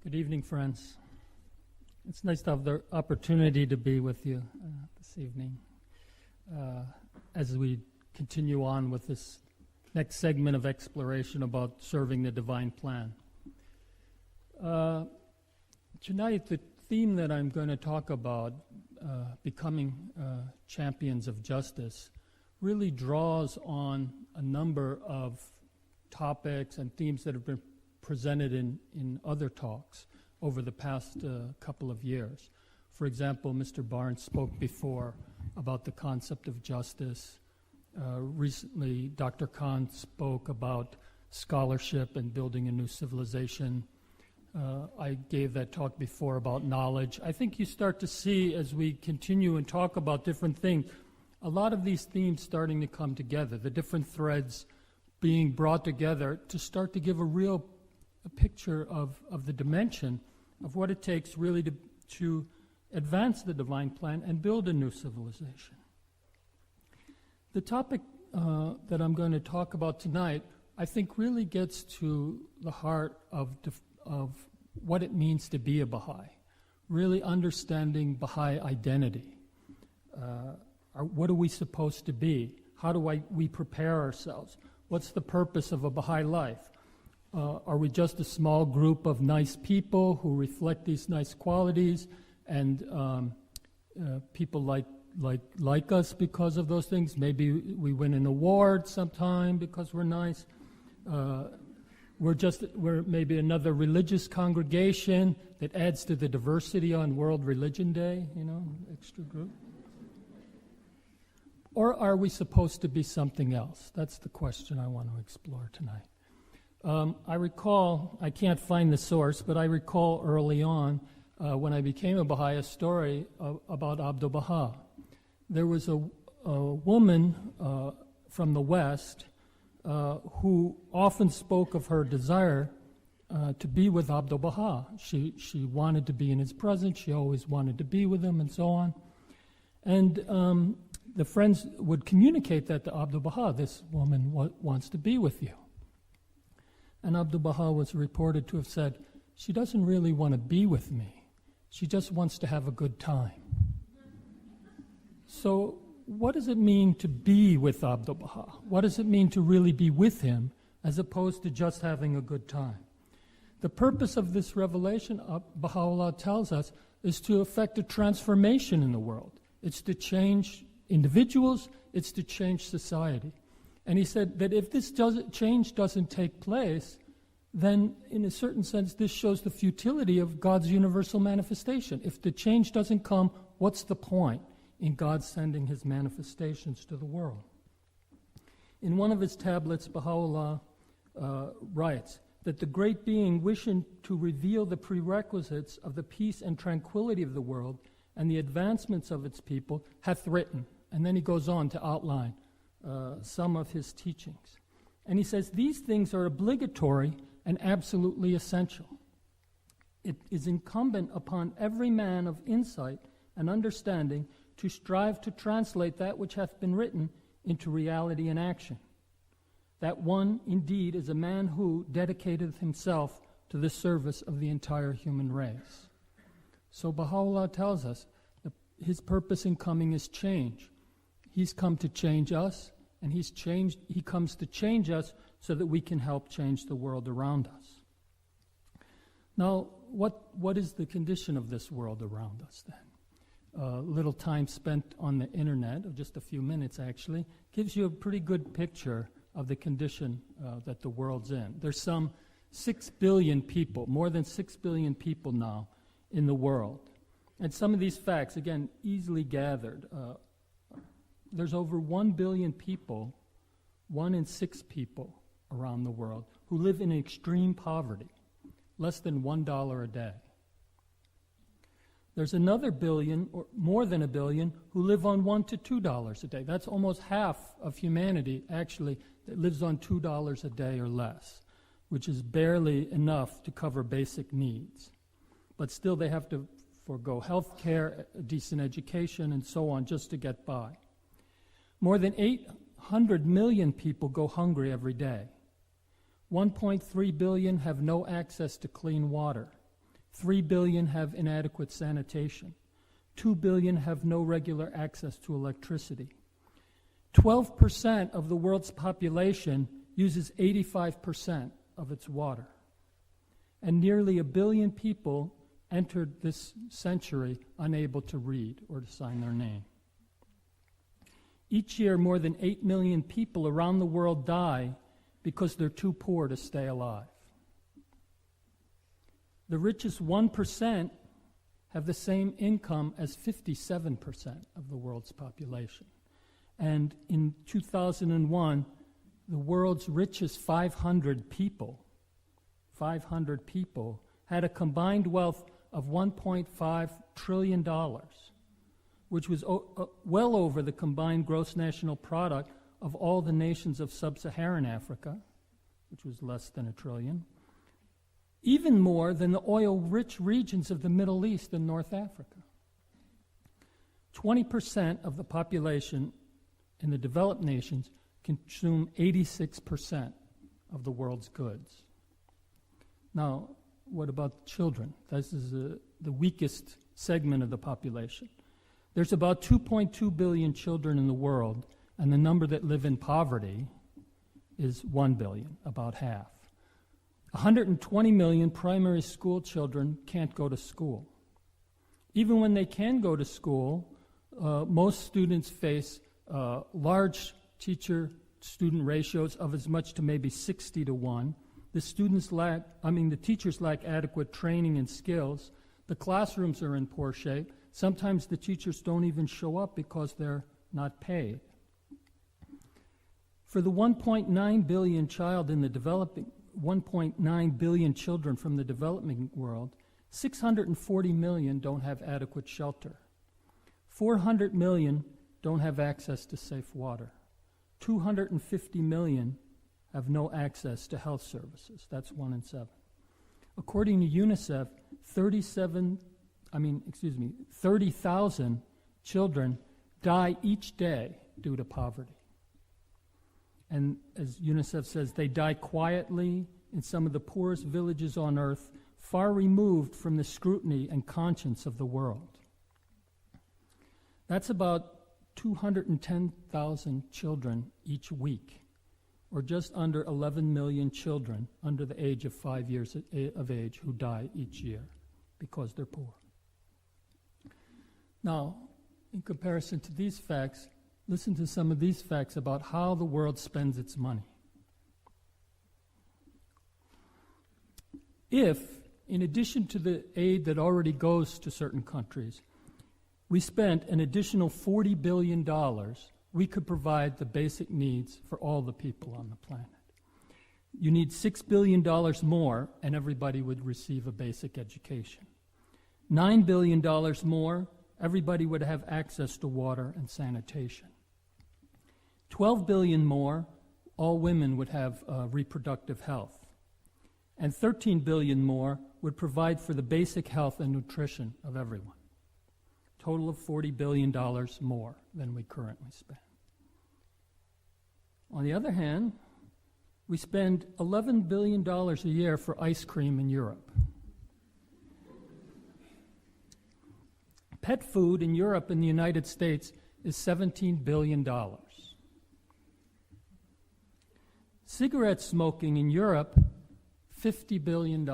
Good evening, friends. It's nice to have the opportunity to be with you this evening as we continue on with this next segment of exploration about serving the divine plan. Tonight, the theme that I'm going to talk about, becoming champions of justice, really draws on a number of topics and themes that have been presented in other talks over the past couple of years. For example, Mr. Barnes spoke before about the concept of justice. Recently, Dr. Khan spoke about scholarship and building a new civilization. I gave that talk before about knowledge. I think you start to see, as we continue and talk about different things, a lot of these themes starting to come together, the different threads being brought together to start to give a picture of the dimension of what it takes really to advance the divine plan and build a new civilization. The topic that I'm going to talk about tonight, I think, really gets to the heart of what it means to be a Baha'i, really understanding Baha'i identity. What are we supposed to be? How do we prepare ourselves? What's the purpose of a Baha'i life? Are we just a small group of nice people who reflect these nice qualities, and people like us because of those things? Maybe we win an award sometime because we're nice. We're maybe another religious congregation that adds to the diversity on World Religion Day, extra group. Or are we supposed to be something else? That's the question I want to explore tonight. I recall, I can't find the source, but I recall early on when I became a Baha'i, a story about Abdu'l-Baha. There was a woman from the West who often spoke of her desire to be with Abdu'l-Baha. She wanted to be in his presence, she always wanted to be with him, and so on. And the friends would communicate that to Abdu'l-Baha, this woman wants to be with you. And Abdu'l-Baha was reported to have said, she doesn't really want to be with me. She just wants to have a good time. So what does it mean to be with Abdu'l-Baha? What does it mean to really be with him as opposed to just having a good time? The purpose of this revelation, Baha'u'llah tells us, is to effect a transformation in the world. It's to change individuals, it's to change society. And he said that if this change doesn't take place, then in a certain sense this shows the futility of God's universal manifestation. If the change doesn't come, what's the point in God sending his manifestations to the world? In one of his tablets, Baha'u'llah writes that the great being, wishing to reveal the prerequisites of the peace and tranquility of the world and the advancements of its people, hath written. And then he goes on to outline some of his teachings. And he says, these things are obligatory and absolutely essential. It is incumbent upon every man of insight and understanding to strive to translate that which hath been written into reality and action. That one, indeed, is a man who dedicateth himself to the service of the entire human race. So Baha'u'llah tells us that his purpose in coming is change. He's come to change us, and he comes to change us so that we can help change the world around us. Now, what is the condition of this world around us then? Little time spent on the internet, of just a few minutes actually, gives you a pretty good picture of the condition that the world's in. There's some 6 billion people, more than 6 billion people now in the world. And some of these facts, again, easily gathered. There's over 1 billion people, 1 in 6 people around the world, who live in extreme poverty, less than $1 a day. There's another billion, or more than a billion, who live on $1 to $2 a day. That's almost half of humanity, actually, that lives on $2 a day or less, which is barely enough to cover basic needs. But still, they have to forego health care, a decent education, and so on, just to get by. More than 800 million people go hungry every day. 1.3 billion have no access to clean water. 3 billion have inadequate sanitation. 2 billion have no regular access to electricity. 12% of the world's population uses 85% of its water. And nearly 1 billion people entered this century unable to read or to sign their name. Each year, more than 8 million people around the world die because they're too poor to stay alive. The richest 1% have the same income as 57% of the world's population. And in 2001, the world's richest 500 people had a combined wealth of $1.5 trillion, which was well over the combined gross national product of all the nations of sub-Saharan Africa, which was less than $1 trillion, even more than the oil-rich regions of the Middle East and North Africa. 20% of the population in the developed nations consume 86% of the world's goods. Now, what about children? This is the weakest segment of the population. There's about 2.2 billion children in the world, and the number that live in poverty is 1 billion, about half. 120 million primary school children can't go to school. Even when they can go to school, most students face large teacher-student ratios of as much to maybe 60 to 1. The teachers lack adequate training and skills. The classrooms are in poor shape. Sometimes the teachers don't even show up because they're not paid. For the 1.9 billion children from the developing world, 640 million don't have adequate shelter. 400 million don't have access to safe water. 250 million have no access to health services. That's 1 in 7. According to UNICEF, 30,000 children die each day due to poverty. And as UNICEF says, they die quietly in some of the poorest villages on earth, far removed from the scrutiny and conscience of the world. That's about 210,000 children each week, or just under 11 million children under the age of 5 years of age who die each year because they're poor. Now, in comparison to these facts, listen to some of these facts about how the world spends its money. If, in addition to the aid that already goes to certain countries, we spent an additional $40 billion, we could provide the basic needs for all the people on the planet. You need $6 billion more, and everybody would receive a basic education. $9 billion more, everybody would have access to water and sanitation. 12 billion more, all women would have reproductive health. And 13 billion more would provide for the basic health and nutrition of everyone. Total of $40 billion more than we currently spend. On the other hand, we spend $11 billion a year for ice cream in Europe. Pet food in Europe and the United States is $17 billion. Cigarette smoking in Europe, $50 billion.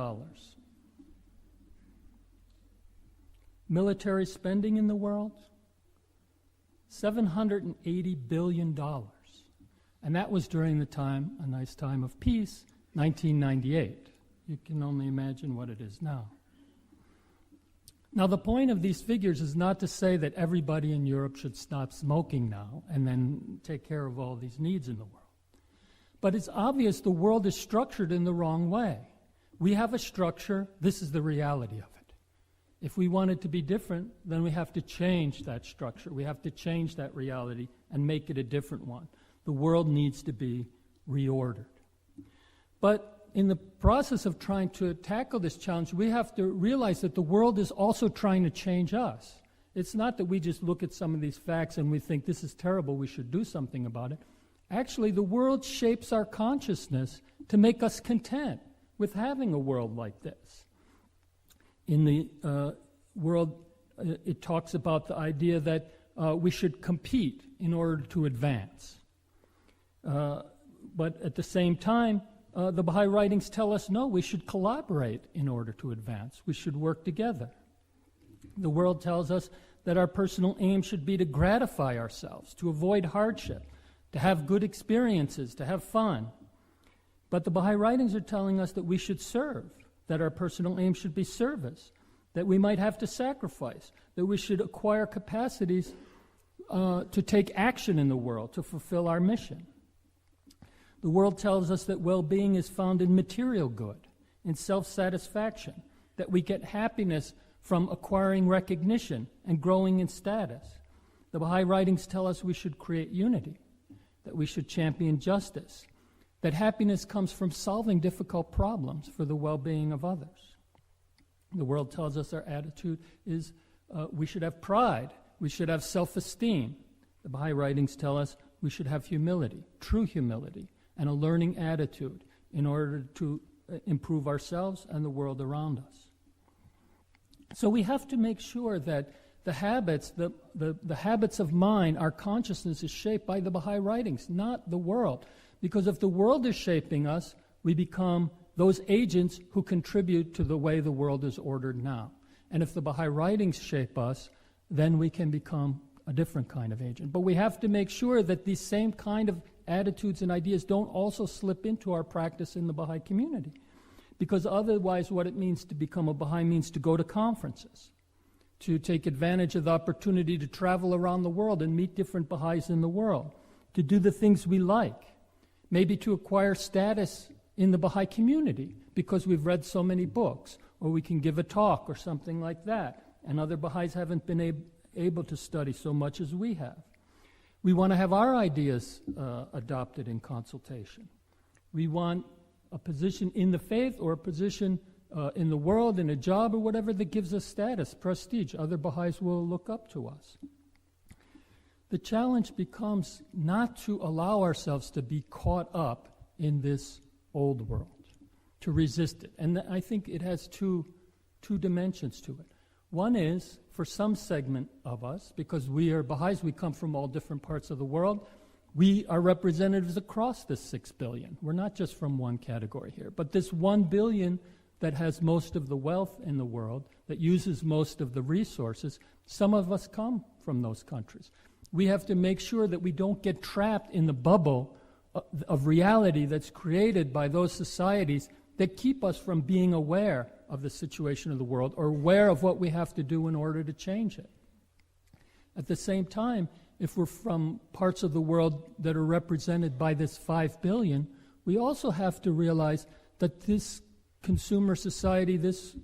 Military spending in the world, $780 billion. And that was during the time, a nice time of peace, 1998. You can only imagine what it is now. Now, the point of these figures is not to say that everybody in Europe should stop smoking now and then take care of all these needs in the world. But it's obvious the world is structured in the wrong way. We have a structure, this is the reality of it. If we want it to be different, then we have to change that structure. We have to change that reality and make it a different one. The world needs to be reordered. But in the process of trying to tackle this challenge, we have to realize that the world is also trying to change us. It's not that we just look at some of these facts and we think this is terrible, we should do something about it. Actually, the world shapes our consciousness to make us content with having a world like this. In the world, it talks about the idea that we should compete in order to advance. But at the same time, the Baha'i writings tell us, no, we should collaborate in order to advance. We should work together. The world tells us that our personal aim should be to gratify ourselves, to avoid hardship, to have good experiences, to have fun. But the Baha'i writings are telling us that we should serve, that our personal aim should be service, that we might have to sacrifice, that we should acquire capacities to take action in the world, to fulfill our mission. The world tells us that well-being is found in material good, in self-satisfaction, that we get happiness from acquiring recognition and growing in status. The Baha'i writings tell us we should create unity, that we should champion justice, that happiness comes from solving difficult problems for the well-being of others. The world tells us our attitude is we should have pride, we should have self-esteem. The Baha'i writings tell us we should have humility, true humility, and a learning attitude in order to improve ourselves and the world around us. So we have to make sure that the habits, the habits of mind, our consciousness is shaped by the Baha'i writings, not the world. Because if the world is shaping us, we become those agents who contribute to the way the world is ordered now. And if the Baha'i writings shape us, then we can become a different kind of agent. But we have to make sure that these same kind of attitudes and ideas don't also slip into our practice in the Baha'i community. Because otherwise what it means to become a Baha'i means to go to conferences, to take advantage of the opportunity to travel around the world and meet different Baha'is in the world, to do the things we like, maybe to acquire status in the Baha'i community because we've read so many books, or we can give a talk or something like that, and other Baha'is haven't been able to study so much as we have. We want to have our ideas adopted in consultation. We want a position in the faith or a position in the world, in a job or whatever that gives us status, prestige. Other Baha'is will look up to us. The challenge becomes not to allow ourselves to be caught up in this old world, to resist it. And I think it has two dimensions to it. One is, for some segment of us, because we are Baha'is, we come from all different parts of the world, we are representatives across this 6 billion. We're not just from one category here. But this 1 billion that has most of the wealth in the world, that uses most of the resources, some of us come from those countries. We have to make sure that we don't get trapped in the bubble of reality that's created by those societies that keep us from being aware of the situation of the world or aware of what we have to do in order to change it. At the same time, if we're from parts of the world that are represented by this 5 billion, we also have to realize that this consumer society, this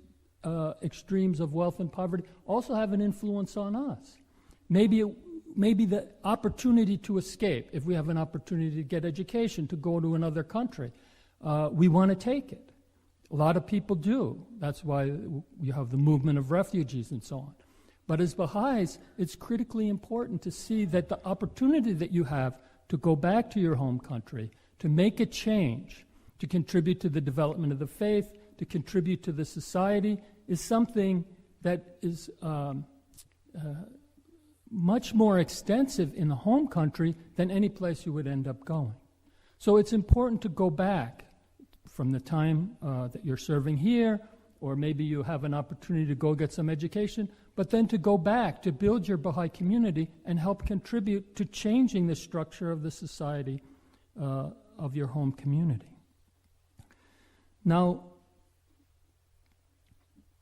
extremes of wealth and poverty, also have an influence on us. Maybe the opportunity to escape, if we have an opportunity to get education, to go to another country, we want to take it. A lot of people do. That's why you have the movement of refugees and so on. But as Baha'is, it's critically important to see that the opportunity that you have to go back to your home country, to make a change, to contribute to the development of the faith, to contribute to the society, is something that is much more extensive in the home country than any place you would end up going. So it's important to go back from the time that you're serving here, or maybe you have an opportunity to go get some education, but then to go back to build your Baha'i community and help contribute to changing the structure of the society of your home community. Now,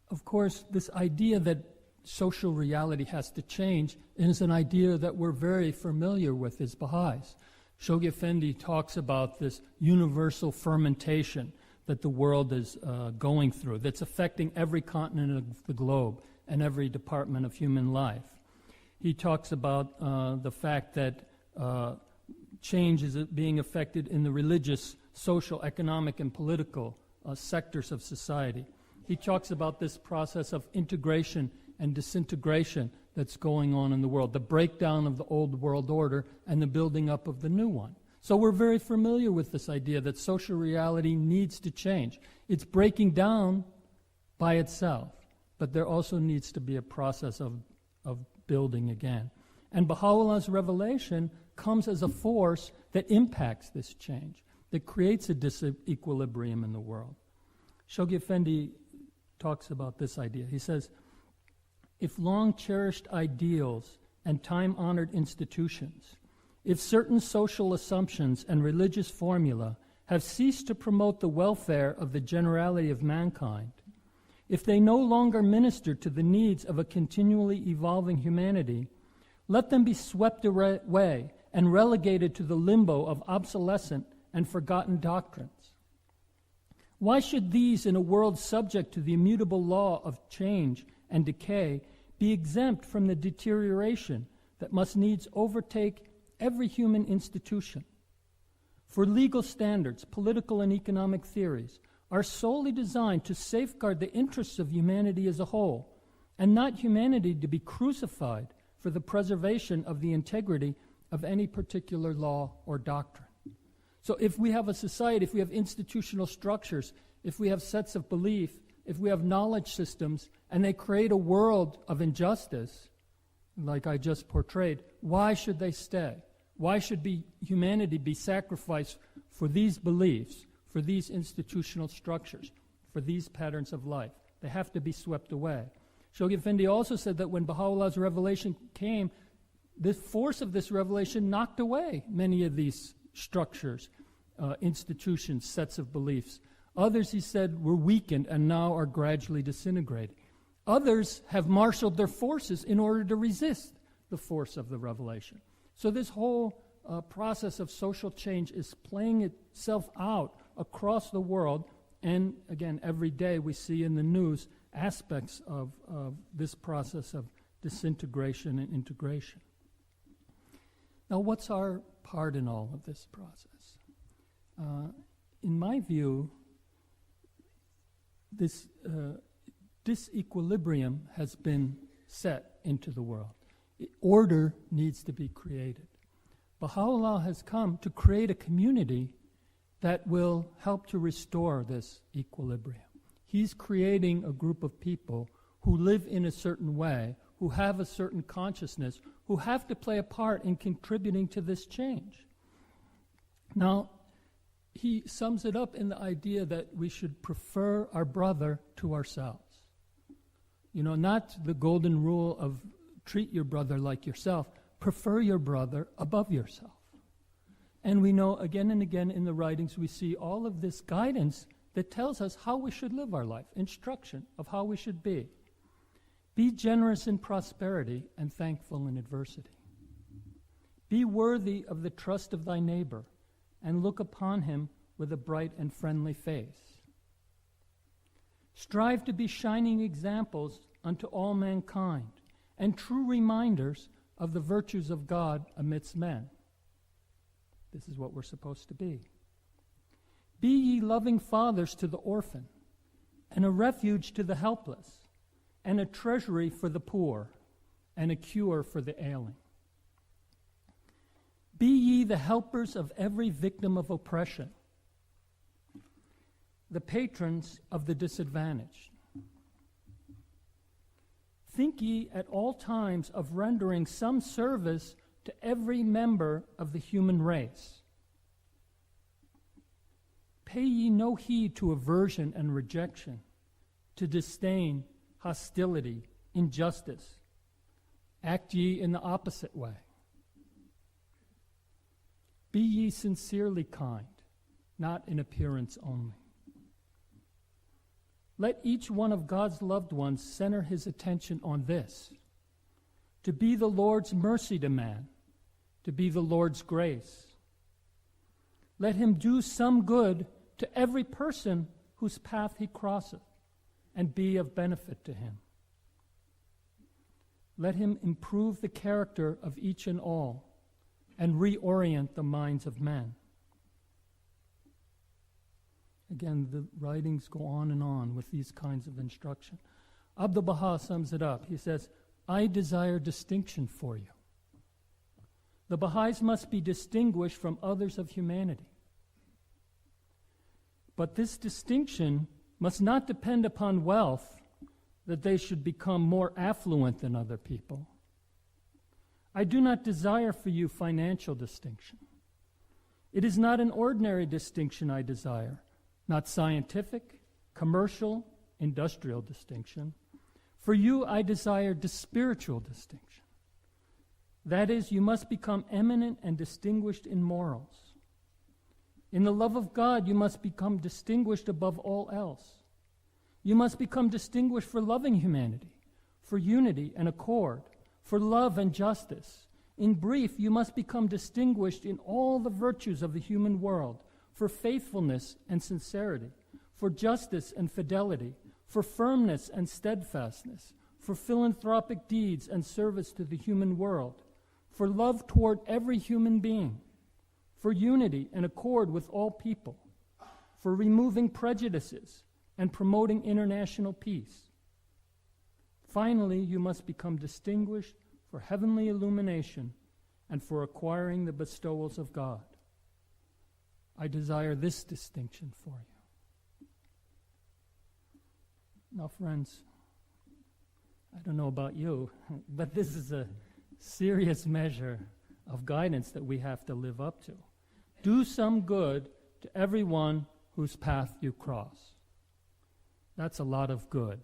of course, this idea that social reality has to change is an idea that we're very familiar with as Baha'is. Shoghi Effendi talks about this universal fermentation that the world is going through, that's affecting every continent of the globe and every department of human life. He talks about the fact that change is being affected in the religious, social, economic, and political sectors of society. He talks about this process of integration and disintegration that's going on in the world, the breakdown of the old world order and the building up of the new one. So we're very familiar with this idea that social reality needs to change. It's breaking down by itself. but there also needs to be a process of building again. And Baha'u'llah's revelation comes as a force that impacts this change, that creates a disequilibrium in the world. Shoghi Effendi talks about this idea. He says, if long-cherished ideals and time-honored institutions, if certain social assumptions and religious formula have ceased to promote the welfare of the generality of mankind, if they no longer minister to the needs of a continually evolving humanity, let them be swept away and relegated to the limbo of obsolescent and forgotten doctrines. Why should these, in a world subject to the immutable law of change and decay, be exempt from the deterioration that must needs overtake every human institution? For legal standards, political and economic theories are solely designed to safeguard the interests of humanity as a whole, and not humanity to be crucified for the preservation of the integrity of any particular law or doctrine. So if we have a society, if we have institutional structures, if we have sets of belief, if we have knowledge systems, and they create a world of injustice, like I just portrayed, why should they stay? Why should humanity be sacrificed for these beliefs, for these institutional structures, for these patterns of life? They have to be swept away. Shoghi Effendi also said that when Baha'u'llah's revelation came, the force of this revelation knocked away many of these structures, institutions, sets of beliefs. Others, he said, were weakened and now are gradually disintegrating. Others have marshaled their forces in order to resist the force of the revelation. So this whole process of social change is playing itself out across the world, and again, every day we see in the news aspects of this process of disintegration and integration. Now, what's our part in all of this process? In my view, this disequilibrium has been set into the world. Order needs to be created. Baha'u'llah has come to create a community that will help to restore this equilibrium. He's creating a group of people who live in a certain way, who have a certain consciousness, who have to play a part in contributing to this change. Now, he sums it up in the idea that we should prefer our brother to ourselves. You know, not the golden rule of treat your brother like yourself. Prefer your brother above yourself. And we know again and again in the writings we see all of this guidance that tells us how we should live our life, instruction of how we should be. Be generous in prosperity and thankful in adversity. Be worthy of the trust of thy neighbor and look upon him with a bright and friendly face. Strive to be shining examples unto all mankind and true reminders of the virtues of God amidst men. This is what we're supposed to be. Be ye loving fathers to the orphan, and a refuge to the helpless, and a treasury for the poor, and a cure for the ailing. Be ye the helpers of every victim of oppression, the patrons of the disadvantaged. Think ye at all times of rendering some service to every member of the human race. Pay ye no heed to aversion and rejection, to disdain, hostility, injustice. Act ye in the opposite way. Be ye sincerely kind, not in appearance only. Let each one of God's loved ones center his attention on this: to be the Lord's mercy to man, to be the Lord's grace. Let him do some good to every person whose path he crosseth, and be of benefit to him. Let him improve the character of each and all, and reorient the minds of men. Again, the writings go on and on with these kinds of instruction. Abdu'l-Baha sums it up. He says, I desire distinction for you. The Baha'is must be distinguished from others of humanity. But this distinction must not depend upon wealth, that they should become more affluent than other people. I do not desire for you financial distinction. It is not an ordinary distinction I desire, not scientific, commercial, industrial distinction. For you I desire spiritual distinction. That is, you must become eminent and distinguished in morals. In the love of God, you must become distinguished above all else. You must become distinguished for loving humanity, for unity and accord, for love and justice. In brief, you must become distinguished in all the virtues of the human world, for faithfulness and sincerity, for justice and fidelity, for firmness and steadfastness, for philanthropic deeds and service to the human world, for love toward every human being, for unity and accord with all people, for removing prejudices and promoting international peace. Finally, you must become distinguished for heavenly illumination and for acquiring the bestowals of God. I desire this distinction for you. Now, friends, I don't know about you, but this is a serious measure of guidance that we have to live up to. Do some good to everyone whose path you cross. That's a lot of good.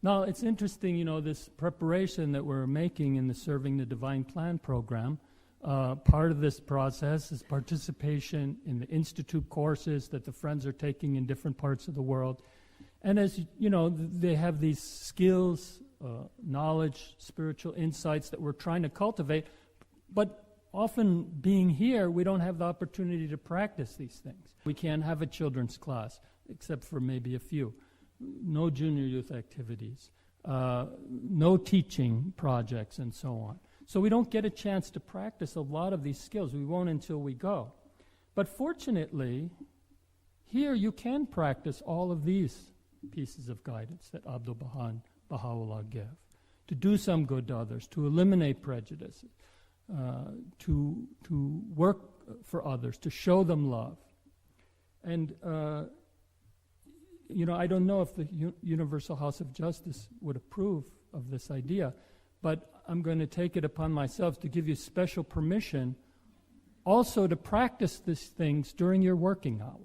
Now, it's interesting, this preparation that we're making in the Serving the Divine Plan program. Part of this process is participation in the Institute courses that the friends are taking in different parts of the world. And as they have these skills, knowledge, spiritual insights that we're trying to cultivate, but often being here, we don't have the opportunity to practice these things. We can't have a children's class, except for maybe a few. No junior youth activities, no teaching projects, and so on. So we don't get a chance to practice a lot of these skills. We won't until we go. But fortunately, here you can practice all of these pieces of guidance that Abdu'l-Baha and Baha'u'llah give. To do some good to others, to eliminate prejudice, to work for others, to show them love. And, I don't know if the Universal House of Justice would approve of this idea, but I'm going to take it upon myself to give you special permission also to practice these things during your working hours.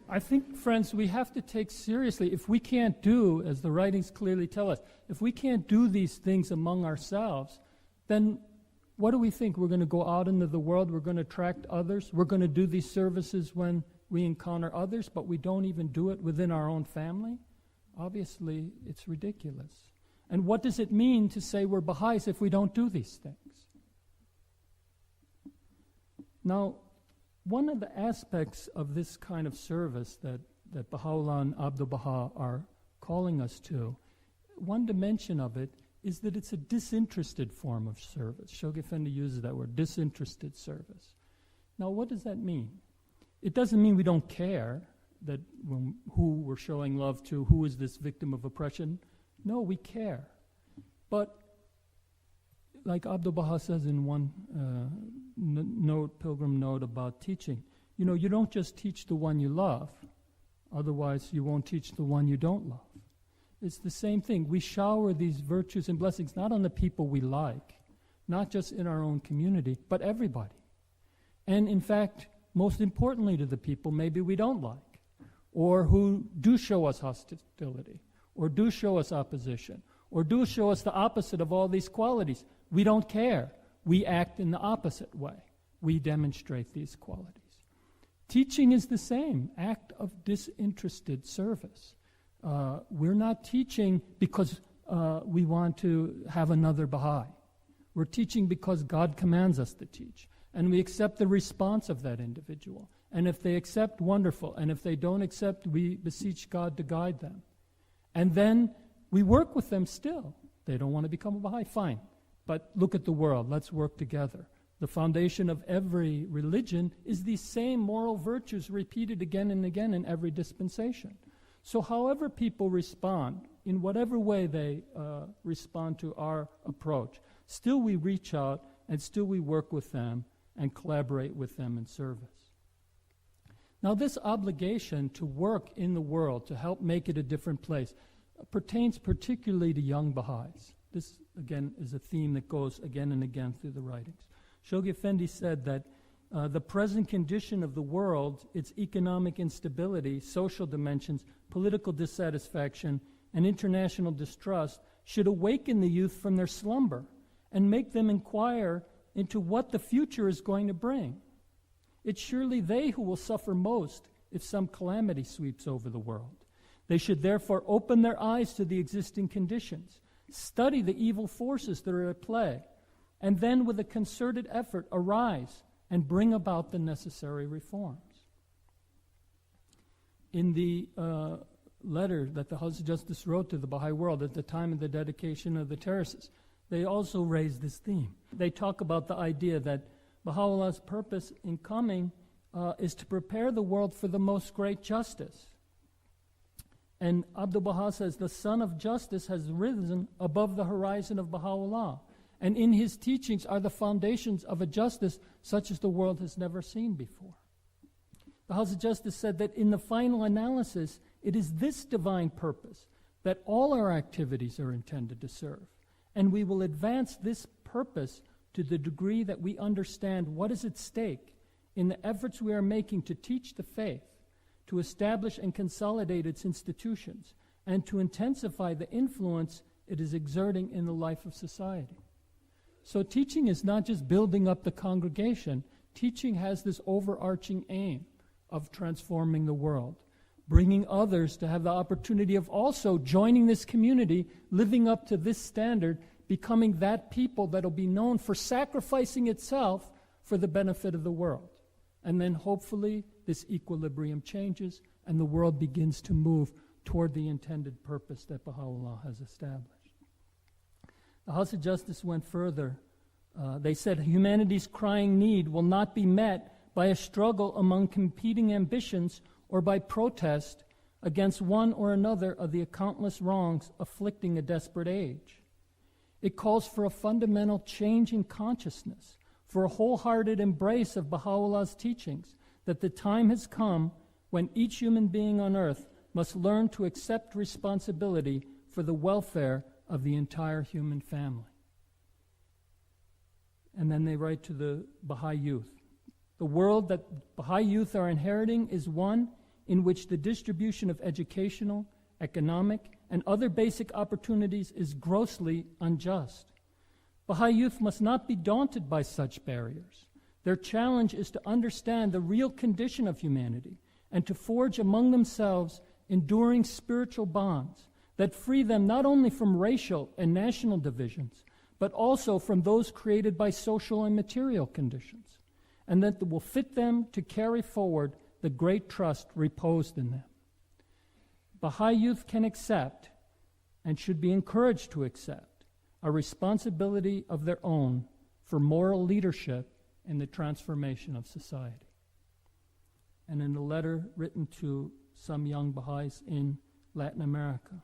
I think, friends, we have to take seriously, if we can't do, as the writings clearly tell us, if we can't do these things among ourselves, then what do we think? We're going to go out into the world, we're going to attract others, we're going to do these services when we encounter others, but we don't even do it within our own family? Obviously, it's ridiculous. And what does it mean to say we're Baha'is if we don't do these things? Now, one of the aspects of this kind of service that Baha'u'llah and Abdu'l-Baha are calling us to, one dimension of it is that it's a disinterested form of service. Shoghi Effendi uses that word, disinterested service. Now, what does that mean? It doesn't mean we don't care that who we're showing love to, who is this victim of oppression. No, we care. But like Abdu'l-Baha says in one pilgrim note about teaching, you don't just teach the one you love, otherwise you won't teach the one you don't love. It's the same thing. We shower these virtues and blessings not on the people we like, not just in our own community, but everybody. And in fact, most importantly to the people maybe we don't like, or who do show us hostility, or do show us opposition, or do show us the opposite of all these qualities. We don't care. We act in the opposite way. We demonstrate these qualities. Teaching is the same, act of disinterested service. We're not teaching because we want to have another Baha'i. We're teaching because God commands us to teach. And we accept the response of that individual. And if they accept, wonderful. And if they don't accept, we beseech God to guide them. And then we work with them still. They don't want to become a Baha'i, fine. But look at the world. Let's work together. The foundation of every religion is these same moral virtues repeated again and again in every dispensation. So however people respond, in whatever way they respond to our approach, still we reach out and still we work with them and collaborate with them in service. Now, this obligation to work in the world to help make it a different place pertains particularly to young Baha'is. This, again, is a theme that goes again and again through the writings. Shoghi Effendi said that the present condition of the world, its economic instability, social dimensions, political dissatisfaction, and international distrust should awaken the youth from their slumber and make them inquire into what the future is going to bring. It's surely they who will suffer most if some calamity sweeps over the world. They should therefore open their eyes to the existing conditions, study the evil forces that are at play, and then with a concerted effort arise and bring about the necessary reforms. In the letter that the House of Justice wrote to the Baha'i world at the time of the dedication of the terraces, they also raised this theme. They talk about the idea that Baha'u'llah's purpose in coming is to prepare the world for the most great justice. And Abdul Baha says, the sun of justice has risen above the horizon of Baha'u'llah, and in his teachings are the foundations of a justice such as the world has never seen before. The House of Justice said that in the final analysis, it is this divine purpose that all our activities are intended to serve, and we will advance this purpose to the degree that we understand what is at stake in the efforts we are making to teach the faith, to establish and consolidate its institutions, and to intensify the influence it is exerting in the life of society. So teaching is not just building up the congregation. Teaching has this overarching aim of transforming the world, bringing others to have the opportunity of also joining this community, living up to this standard, becoming that people that will be known for sacrificing itself for the benefit of the world. And then hopefully this equilibrium changes and the world begins to move toward the intended purpose that Baha'u'llah has established. The House of Justice went further. They said humanity's crying need will not be met by a struggle among competing ambitions or by protest against one or another of the countless wrongs afflicting a desperate age. It calls for a fundamental change in consciousness, for a wholehearted embrace of Baha'u'llah's teachings, that the time has come when each human being on earth must learn to accept responsibility for the welfare of the entire human family. And then they write to the Baha'i youth. The world that Baha'i youth are inheriting is one in which the distribution of educational, economic, and other basic opportunities is grossly unjust. Baha'i youth must not be daunted by such barriers. Their challenge is to understand the real condition of humanity and to forge among themselves enduring spiritual bonds that free them not only from racial and national divisions, but also from those created by social and material conditions, and that will fit them to carry forward the great trust reposed in them. Baha'i youth can accept, and should be encouraged to accept, a responsibility of their own for moral leadership in the transformation of society. And in a letter written to some young Baha'is in Latin America,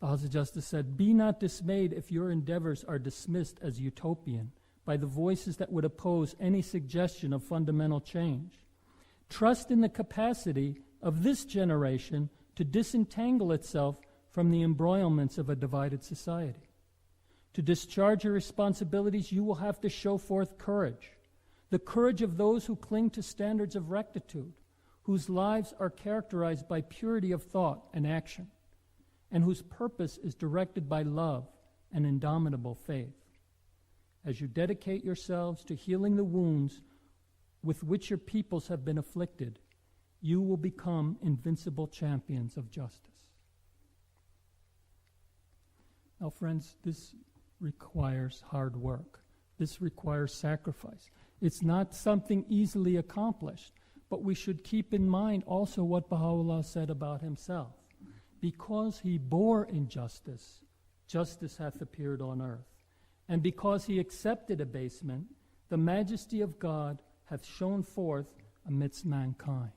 the House of Justice said, "Be not dismayed if your endeavors are dismissed as utopian by the voices that would oppose any suggestion of fundamental change. Trust in the capacity of this generation to disentangle itself from the embroilments of a divided society. To discharge your responsibilities, you will have to show forth courage, the courage of those who cling to standards of rectitude, whose lives are characterized by purity of thought and action, and whose purpose is directed by love and indomitable faith. As you dedicate yourselves to healing the wounds with which your peoples have been afflicted, you will become invincible champions of justice." Now, friends, this requires hard work. This requires sacrifice. It's not something easily accomplished, but we should keep in mind also what Baha'u'llah said about himself. Because he bore injustice, justice hath appeared on earth. And because he accepted abasement, the majesty of God hath shone forth amidst mankind.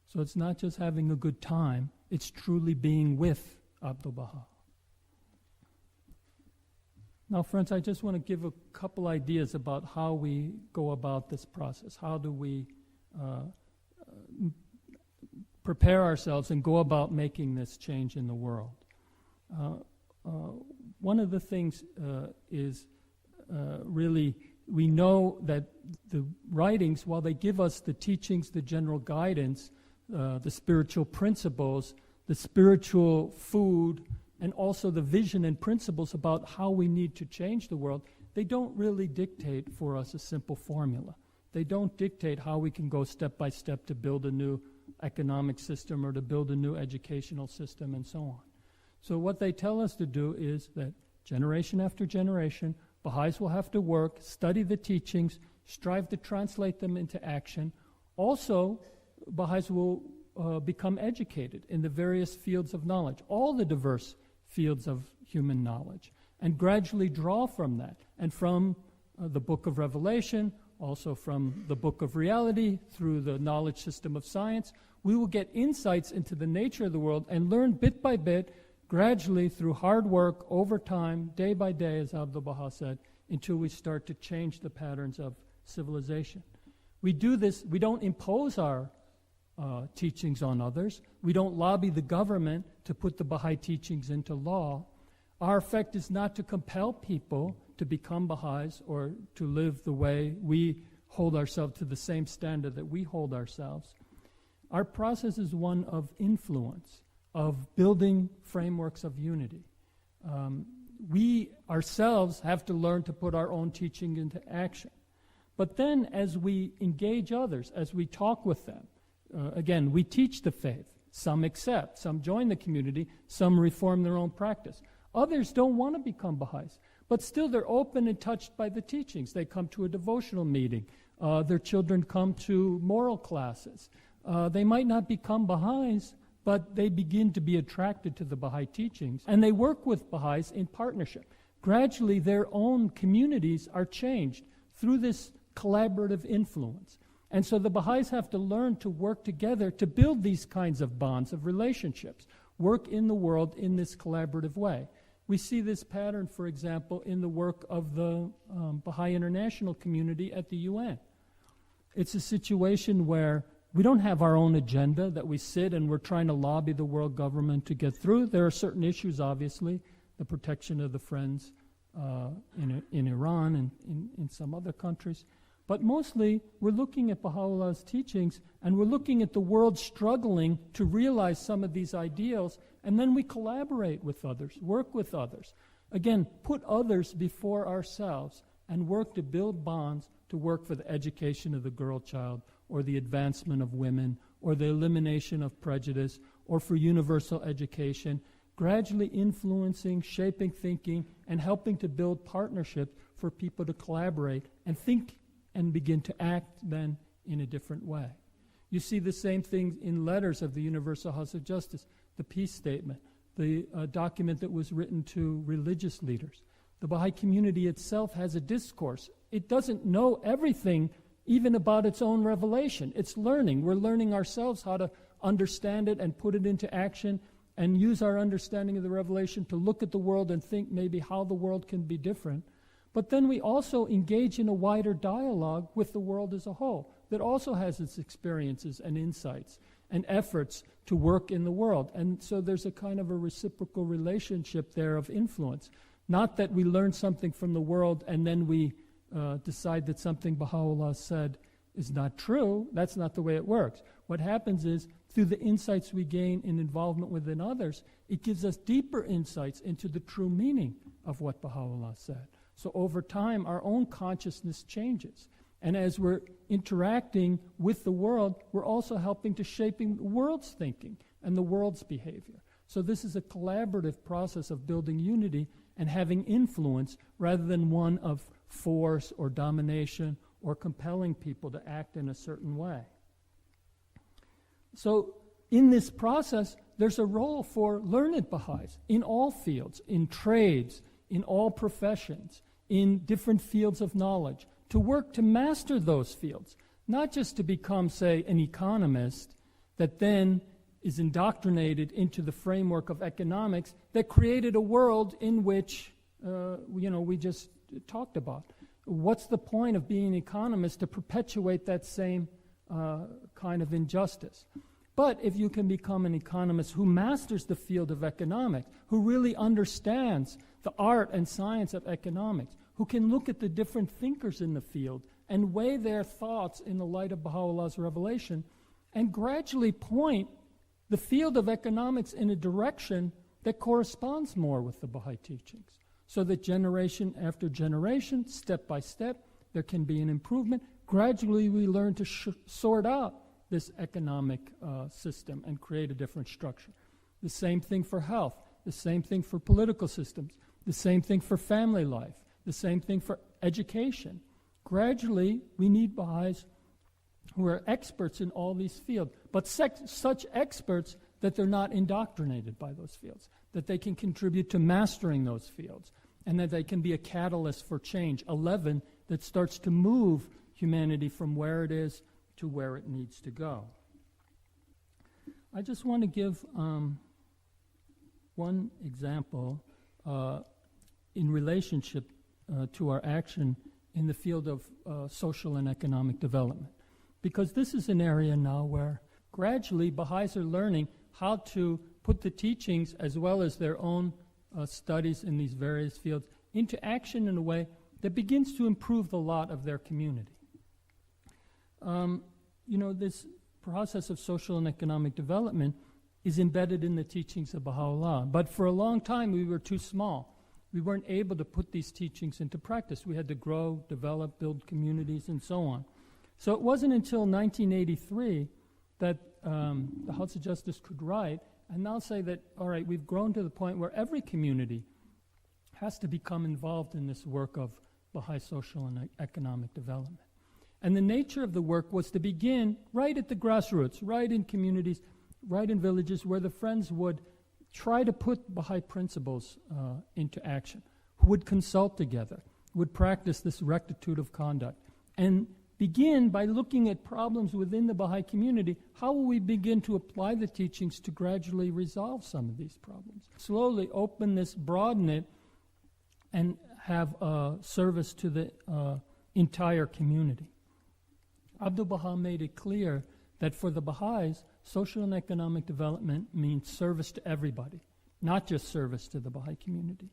So it's not just having a good time, it's truly being with Abdul Baha. Now, friends, I just want to give a couple ideas about how we go about this process. How do we prepare ourselves and go about making this change in the world? One of the things is really, we know that the writings, while they give us the teachings, the general guidance, the spiritual principles, the spiritual food, and also the vision and principles about how we need to change the world, they don't really dictate for us a simple formula. They don't dictate how we can go step by step to build a new economic system or to build a new educational system and so on. So what they tell us to do is that generation after generation, Baha'is will have to work, study the teachings, strive to translate them into action. Also, Baha'is will become educated in the various fields of knowledge, all the diverse fields of human knowledge, and gradually draw from that, and from the book of Revelation, also from the book of reality, through the knowledge system of science, we will get insights into the nature of the world and learn bit by bit, gradually through hard work, over time, day by day, as Abdu'l-Baha said, until we start to change the patterns of civilization. We do this, we don't impose our teachings on others. We don't lobby the government to put the Baha'i teachings into law. Our effect is not to compel people to become Baha'is or to live the way we hold ourselves to the same standard that we hold ourselves. Our process is one of influence, of building frameworks of unity. We ourselves have to learn to put our own teaching into action. But then as we engage others, as we talk with them, again, we teach the faith. Some accept, some join the community, some reform their own practice. Others don't want to become Baha'is, but still they're open and touched by the teachings. They come to a devotional meeting. Their children come to moral classes. They might not become Baha'is, but they begin to be attracted to the Baha'i teachings, and they work with Baha'is in partnership. Gradually, their own communities are changed through this collaborative influence. And so the Baha'is have to learn to work together to build these kinds of bonds of relationships, work in the world in this collaborative way. We see this pattern, for example, in the work of the Baha'i international community at the UN. It's a situation where we don't have our own agenda that we sit and we're trying to lobby the world government to get through. There are certain issues, obviously, the protection of the Friends in Iran and in some other countries. But mostly, we're looking at Baha'u'llah's teachings, and we're looking at the world struggling to realize some of these ideals, and then we collaborate with others, work with others. Again, put others before ourselves, and work to build bonds to work for the education of the girl child, or the advancement of women, or the elimination of prejudice, or for universal education, gradually influencing, shaping thinking, and helping to build partnerships for people to collaborate and think and begin to act then in a different way. You see the same thing in letters of the Universal House of Justice, the peace statement, the document that was written to religious leaders. The Baha'i community itself has a discourse. It doesn't know everything even about its own revelation. It's learning. We're learning ourselves how to understand it and put it into action and use our understanding of the revelation to look at the world and think maybe how the world can be different. But then we also engage in a wider dialogue with the world as a whole that also has its experiences and insights and efforts to work in the world. And so there's a kind of a reciprocal relationship there of influence. Not that we learn something from the world and then we decide that something Baha'u'llah said is not true. That's not the way it works. What happens is, through the insights we gain in involvement within others, it gives us deeper insights into the true meaning of what Baha'u'llah said. So over time, our own consciousness changes. And as we're interacting with the world, we're also helping to shaping the world's thinking and the world's behavior. So this is a collaborative process of building unity and having influence rather than one of force or domination or compelling people to act in a certain way. So in this process, there's a role for learned Baha'is in all fields, in trades, in all professions, in different fields of knowledge, to work to master those fields, not just to become, say, an economist that then is indoctrinated into the framework of economics that created a world in which we just talked about. What's the point of being an economist to perpetuate that same kind of injustice? But if you can become an economist who masters the field of economics, who really understands the art and science of economics, who can look at the different thinkers in the field and weigh their thoughts in the light of Baha'u'llah's revelation, and gradually point the field of economics in a direction that corresponds more with the Baha'i teachings, so that generation after generation, step by step, there can be an improvement. Gradually we learn to sort out this economic system and create a different structure. The same thing for health, the same thing for political systems, the same thing for family life, the same thing for education. Gradually, we need Baha'is who are experts in all these fields, but such experts that they're not indoctrinated by those fields, that they can contribute to mastering those fields, and that they can be a catalyst for change, a leaven that starts to move humanity from where it is to where it needs to go. I just want to give one example in relationship to our action in the field of social and economic development. Because this is an area now where gradually Baha'is are learning how to put the teachings as well as their own studies in these various fields into action in a way that begins to improve the lot of their community. This process of social and economic development is embedded in the teachings of Baha'u'llah. But for a long time we were too small. We weren't able to put these teachings into practice. We had to grow, develop, build communities, and so on. So it wasn't until 1983 that the House of Justice could write and now say that, all right, we've grown to the point where every community has to become involved in this work of Baha'i social and economic development. And the nature of the work was to begin right at the grassroots, right in communities, right in villages where the Friends would try to put Baha'i principles into action, who would consult together, would practice this rectitude of conduct, and begin by looking at problems within the Baha'i community. How will we begin to apply the teachings to gradually resolve some of these problems? Slowly open this, broaden it, and have service to the entire community. Abdu'l-Baha made it clear that for the Baha'is, social and economic development means service to everybody, not just service to the Baha'i community.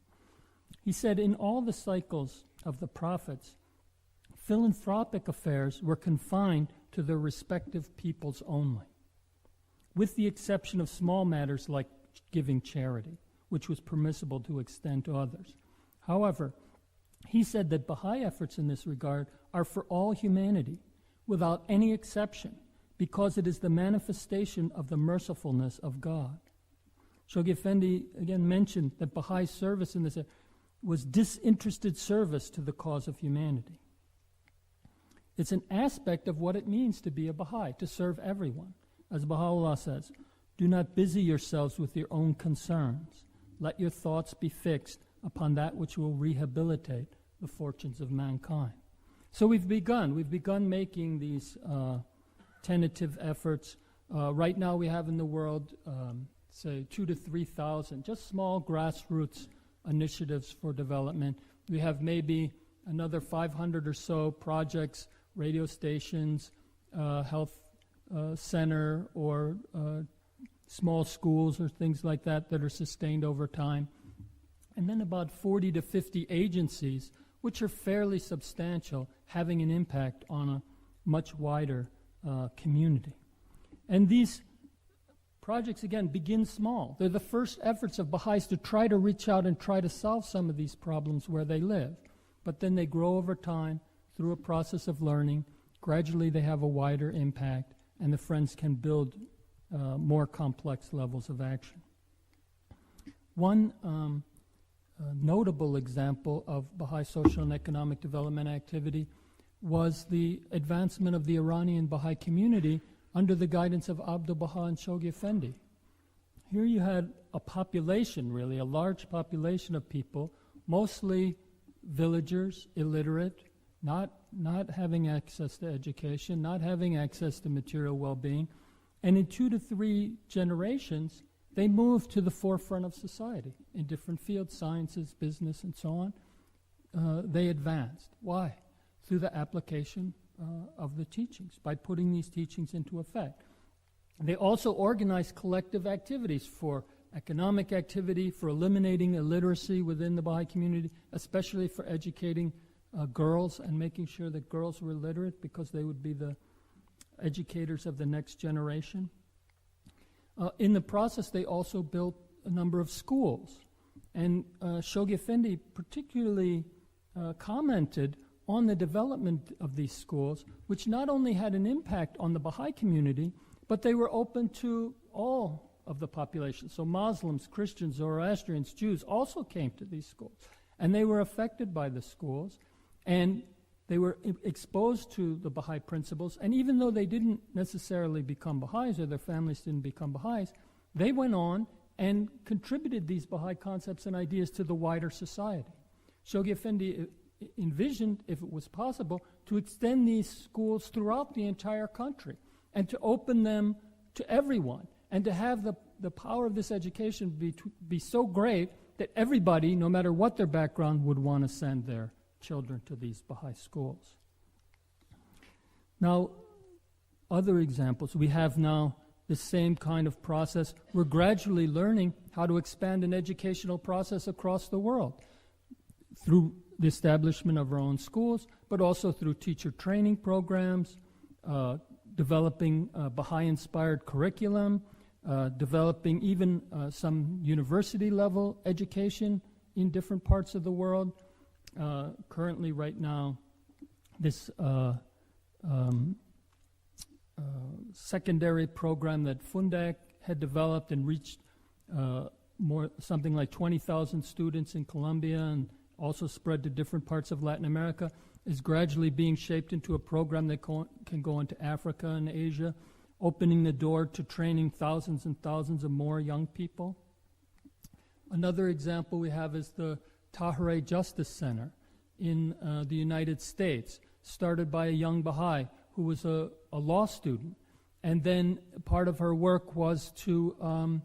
He said, in all the cycles of the prophets, philanthropic affairs were confined to their respective peoples only, with the exception of small matters like giving charity, which was permissible to extend to others. However, he said that Baha'i efforts in this regard are for all humanity, without any exception, because it is the manifestation of the mercifulness of God. Shoghi Effendi again mentioned that Baha'i service in this was disinterested service to the cause of humanity. It's an aspect of what it means to be a Baha'i, to serve everyone. As Baha'u'llah says, do not busy yourselves with your own concerns. Let your thoughts be fixed upon that which will rehabilitate the fortunes of mankind. So we've begun making these tentative efforts. Right now we have in the world, say, 2,000 to 3,000, just small grassroots initiatives for development. We have maybe another 500 or so projects, radio stations, health center, or small schools or things like that that are sustained over time. And then about 40 to 50 agencies, which are fairly substantial, having an impact on a much wider community. And these projects, again, begin small. They're the first efforts of Baha'is to try to reach out and try to solve some of these problems where they live. But then they grow over time through a process of learning. Gradually they have a wider impact, and the Friends can build more complex levels of action. One notable example of Baha'i social and economic development activity was the advancement of the Iranian Baha'i community under the guidance of Abdu'l-Baha and Shoghi Effendi. Here you had a population, really, a large population of people, mostly villagers, illiterate, not having access to education, not having access to material well-being. And in 2 to 3 generations, they moved to the forefront of society in different fields, sciences, business, and so on. They advanced. Why? Through the application of the teachings, by putting these teachings into effect. They also organized collective activities for economic activity, for eliminating illiteracy within the Baha'i community, especially for educating girls and making sure that girls were literate because they would be the educators of the next generation. In the process, they also built a number of schools. And Shoghi Effendi particularly commented on the development of these schools, which not only had an impact on the Baha'i community, but they were open to all of the population. So Muslims, Christians, Zoroastrians, Jews also came to these schools. And they were affected by the schools, and they were exposed to the Baha'i principles. And even though they didn't necessarily become Baha'is or their families didn't become Baha'is, they went on and contributed these Baha'i concepts and ideas to the wider society. Shoghi Effendi envisioned, if it was possible, to extend these schools throughout the entire country and to open them to everyone and to have the power of this education be so great that everybody, no matter what their background, would want to send their children to these Baha'i schools. Now, other examples. We have now the same kind of process. We're gradually learning how to expand an educational process across the world through the establishment of our own schools, but also through teacher training programs, developing Baha'i-inspired curriculum, developing even some university-level education in different parts of the world. Currently, right now, this secondary program that Fundak had developed and reached something like 20,000 students in Colombia and also spread to different parts of Latin America, is gradually being shaped into a program that can go into Africa and Asia, opening the door to training thousands and thousands of more young people. Another example we have is the Tahrir Justice Center in the United States, started by a young Baha'i who was a law student. And then part of her work was to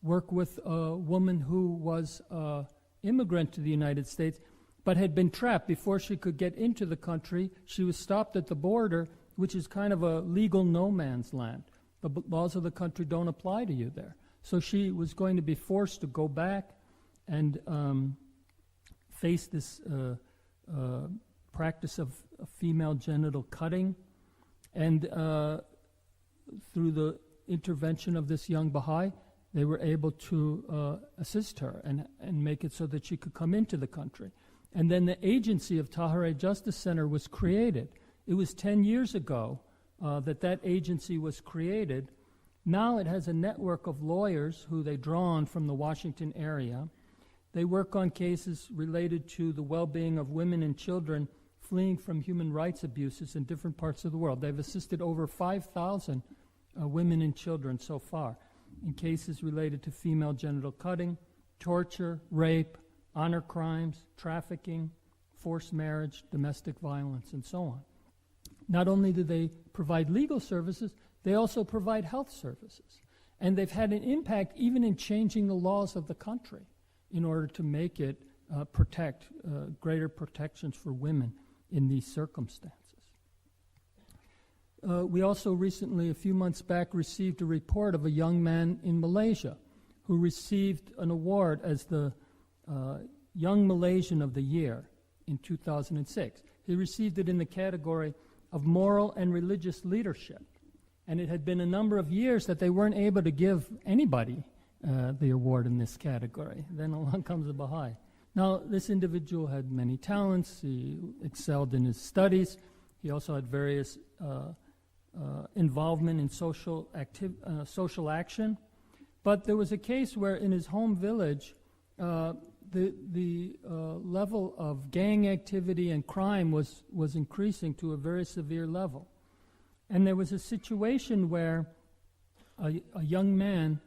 work with a woman who was immigrant to the United States, but had been trapped before she could get into the country. She was stopped at the border, which is kind of a legal no man's land. The laws of the country don't apply to you there. So she was going to be forced to go back and face this practice of female genital cutting. And through the intervention of this young Baha'i, they were able to assist her and make it so that she could come into the country. And then the agency of Tahrir Justice Center was created. It was 10 years ago that agency was created. Now it has a network of lawyers who they draw on from the Washington area. They work on cases related to the well-being of women and children fleeing from human rights abuses in different parts of the world. They've assisted over 5,000 women and children so far in cases related to female genital cutting, torture, rape, honor crimes, trafficking, forced marriage, domestic violence, and so on. Not only do they provide legal services, they also provide health services. And they've had an impact even in changing the laws of the country in order to make it protect greater protections for women in these circumstances. We also recently, a few months back, received a report of a young man in Malaysia who received an award as the Young Malaysian of the Year in 2006. He received it in the category of moral and religious leadership. And it had been a number of years that they weren't able to give anybody the award in this category. Then along comes a Baha'i. Now, this individual had many talents. He excelled in his studies. He also had various involvement in social action. But there was a case where in his home village, the level of gang activity and crime was increasing to a very severe level. And there was a situation where a young man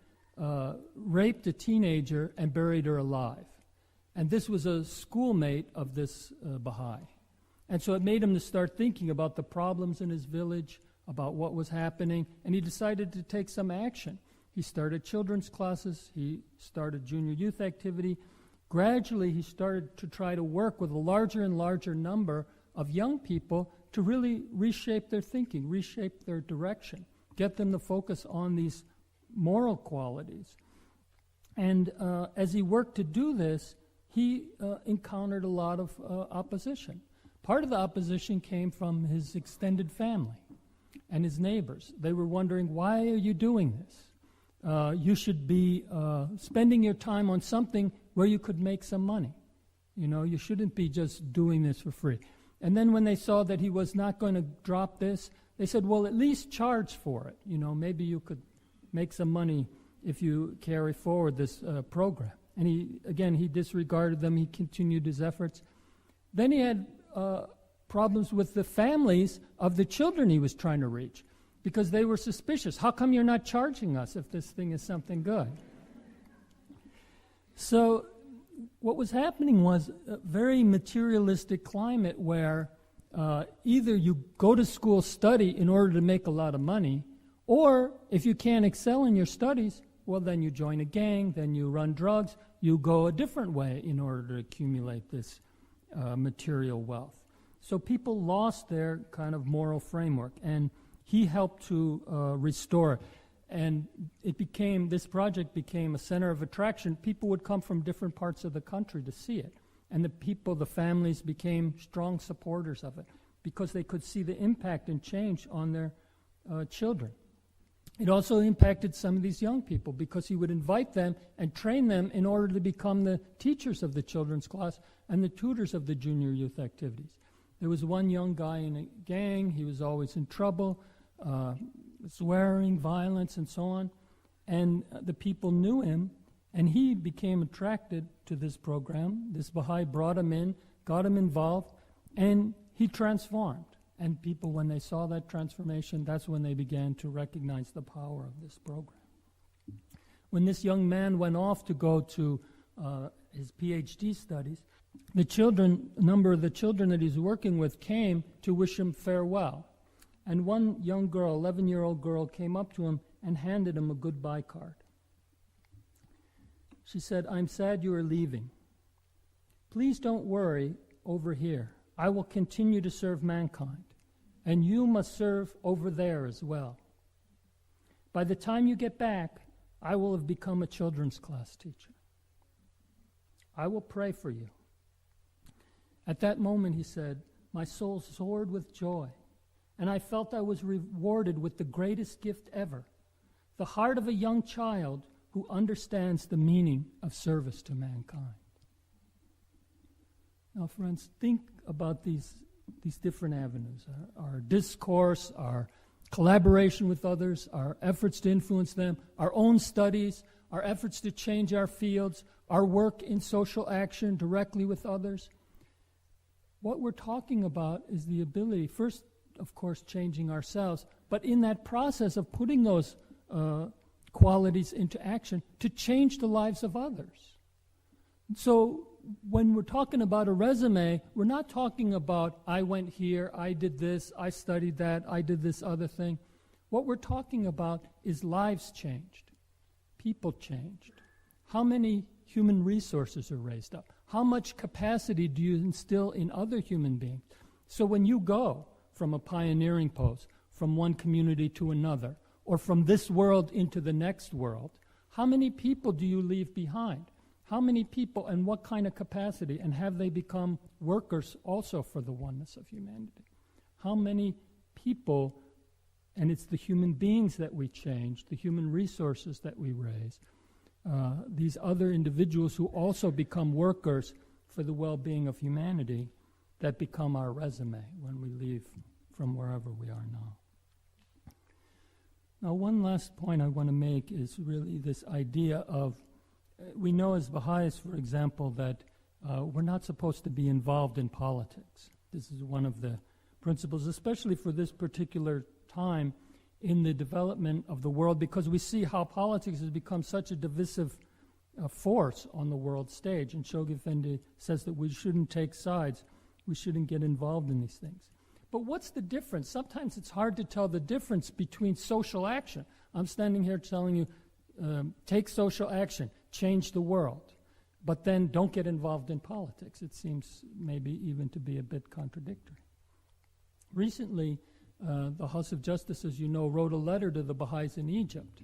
raped a teenager and buried her alive. And this was a schoolmate of this Baha'i. And so it made him to start thinking about the problems in his village, about what was happening, and he decided to take some action. He started children's classes. He started junior youth activity. Gradually, he started to try to work with a larger and larger number of young people to really reshape their thinking, reshape their direction, get them to focus on these moral qualities. And as he worked to do this, he encountered a lot of opposition. Part of the opposition came from his extended family and his neighbors. They were wondering, why are you doing this? You should be spending your time on something where you could make some money. You know, you shouldn't be just doing this for free. And then when they saw that he was not going to drop this, they said, well, at least charge for it. You know, maybe you could make some money if you carry forward this program. And he disregarded them. He continued his efforts. Then he had problems with the families of the children he was trying to reach, because they were suspicious. How come you're not charging us if this thing is something good? So what was happening was a very materialistic climate where either you go to school, study in order to make a lot of money, or if you can't excel in your studies, well, then you join a gang, then you run drugs, you go a different way in order to accumulate this material wealth. So people lost their kind of moral framework, and he helped to restore it. And this project became a center of attraction. People would come from different parts of the country to see it. And the families became strong supporters of it because they could see the impact and change on their children. It also impacted some of these young people because he would invite them and train them in order to become the teachers of the children's class and the tutors of the junior youth activities. There was one young guy in a gang. He was always in trouble, swearing, violence, and so on. And the people knew him, and he became attracted to this program. This Baha'i brought him in, got him involved, and he transformed. And people, when they saw that transformation, that's when they began to recognize the power of this program. When this young man went off to go to his PhD studies, a number of the children that he's working with came to wish him farewell. And one young girl, 11-year-old girl, came up to him and handed him a goodbye card. She said, "I'm sad you are leaving. Please don't worry over here. I will continue to serve mankind, and you must serve over there as well. By the time you get back, I will have become a children's class teacher. I will pray for you." At that moment, he said, my soul soared with joy, and I felt I was rewarded with the greatest gift ever, the heart of a young child who understands the meaning of service to mankind. Now, friends, think about these different avenues, our discourse, our collaboration with others, our efforts to influence them, our own studies, our efforts to change our fields, our work in social action directly with others. What we're talking about is the ability, first, of course, changing ourselves, but in that process of putting those qualities into action to change the lives of others. So when we're talking about a resume, we're not talking about, I went here, I did this, I studied that, I did this other thing. What we're talking about is lives changed, people changed. How many human resources are raised up? How much capacity do you instill in other human beings? So when you go from a pioneering post, from one community to another, or from this world into the next world, how many people do you leave behind? How many people and what kind of capacity? And have they become workers also for the oneness of humanity? How many people, and it's the human beings that we change, the human resources that we raise, these other individuals who also become workers for the well-being of humanity, that become our resume when we leave from wherever we are now. Now, one last point I want to make is really this idea of, we know as Baha'is, for example, that we're not supposed to be involved in politics. This is one of the principles, especially for this particular time in the development of the world, because we see how politics has become such a divisive force on the world stage. And Shoghi Effendi says that we shouldn't take sides. We shouldn't get involved in these things. But what's the difference? Sometimes it's hard to tell the difference between social action. I'm standing here telling you, take social action, change the world, but then don't get involved in politics. It seems maybe even to be a bit contradictory. Recently, the House of Justice, as you know, wrote a letter to the Baha'is in Egypt.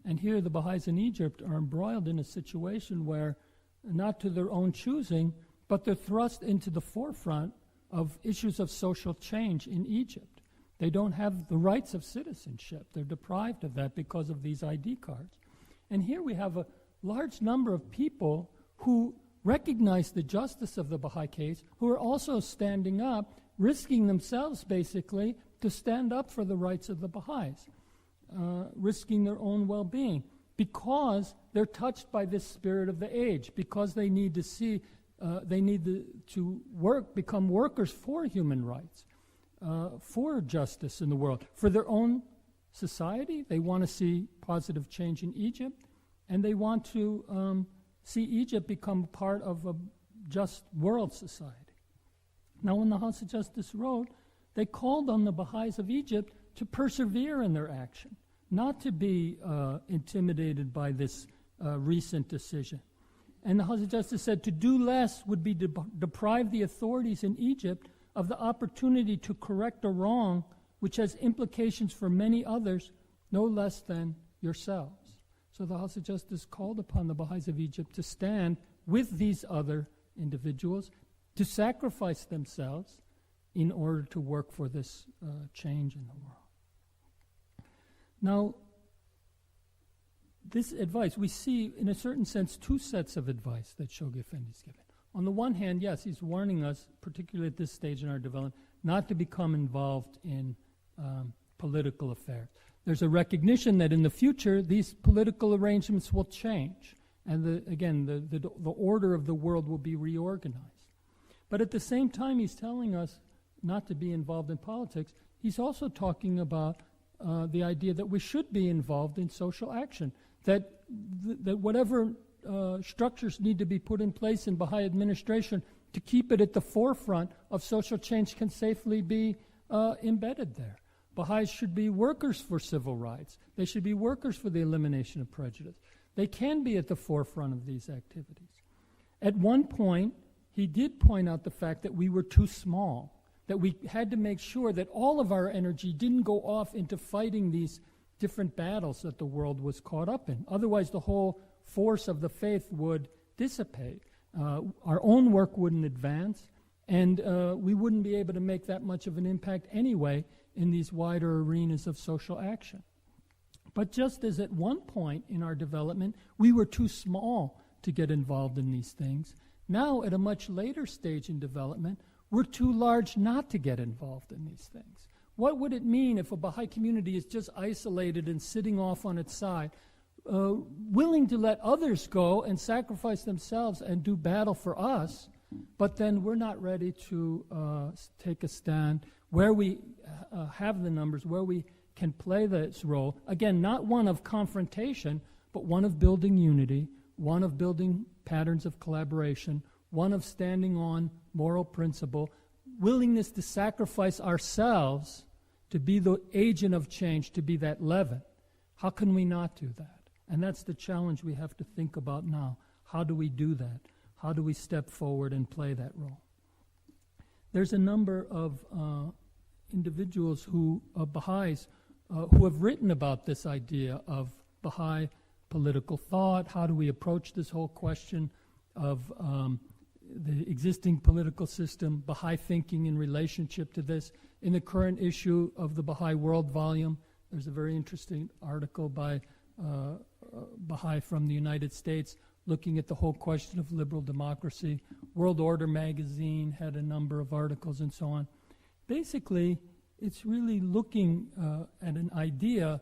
And here the Baha'is in Egypt are embroiled in a situation where, not to their own choosing, but they're thrust into the forefront of issues of social change in Egypt. They don't have the rights of citizenship. They're deprived of that because of these ID cards. And here we have a large number of people who recognize the justice of the Baha'i case, who are also standing up, risking themselves basically to stand up for the rights of the Baha'is, risking their own well-being, because they're touched by this spirit of the age, because they need to see, they need to become workers for human rights, for justice in the world, for their own society. They want to see positive change in Egypt, and they want to see Egypt become part of a just world society. Now, when the House of Justice wrote, they called on the Baha'is of Egypt to persevere in their action, not to be intimidated by this recent decision. And the House of Justice said to do less would be deprive the authorities in Egypt of the opportunity to correct a wrong which has implications for many others, no less than yourselves. So the House of Justice called upon the Baha'is of Egypt to stand with these other individuals, to sacrifice themselves in order to work for this change in the world. Now, this advice, we see in a certain sense two sets of advice that Shoghi Effendi is given. On the one hand, yes, he's warning us, particularly at this stage in our development, not to become involved in political affairs. There's a recognition that in the future these political arrangements will change, and the order of the world will be reorganized. But at the same time, he's telling us not to be involved in politics. He's also talking about the idea that we should be involved in social action, that whatever structures need to be put in place in Baha'i administration to keep it at the forefront of social change can safely be embedded there. Baha'is should be workers for civil rights. They should be workers for the elimination of prejudice. They can be at the forefront of these activities. At one point, he did point out the fact that we were too small, that we had to make sure that all of our energy didn't go off into fighting these different battles that the world was caught up in. Otherwise, the whole force of the faith would dissipate. Our own work wouldn't advance, and we wouldn't be able to make that much of an impact anyway in these wider arenas of social action. But just as at one point in our development, we were too small to get involved in these things, now at a much later stage in development, we're too large not to get involved in these things. What would it mean if a Baha'i community is just isolated and sitting off on its side, willing to let others go and sacrifice themselves and do battle for us, but then we're not ready to take a stand where we have the numbers, where we can play this role. Again, not one of confrontation, but one of building unity, one of building patterns of collaboration, one of standing on moral principle, willingness to sacrifice ourselves to be the agent of change, to be that leaven. How can we not do that? And that's the challenge we have to think about now. How do we do that? How do we step forward and play that role? There's a number of individuals Baha'is, who have written about this idea of Baha'i political thought. How do we approach this whole question of the existing political system, Baha'i thinking in relationship to this? In the current issue of the Baha'i World volume, there's a very interesting article by Baha'i from the United States looking at the whole question of liberal democracy. World Order magazine had a number of articles and so on. Basically, it's really looking at an idea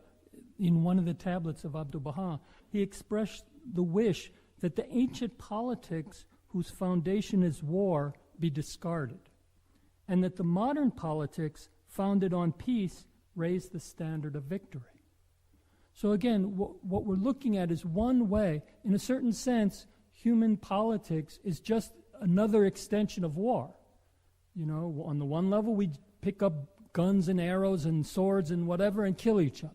in one of the tablets of Abdu'l-Baha. He expressed the wish that the ancient politics whose foundation is war be discarded, and that the modern politics founded on peace raise the standard of victory. So again, what we're looking at is one way. In a certain sense, human politics is just another extension of war. You know, on the one level, we pick up guns and arrows and swords and whatever and kill each other.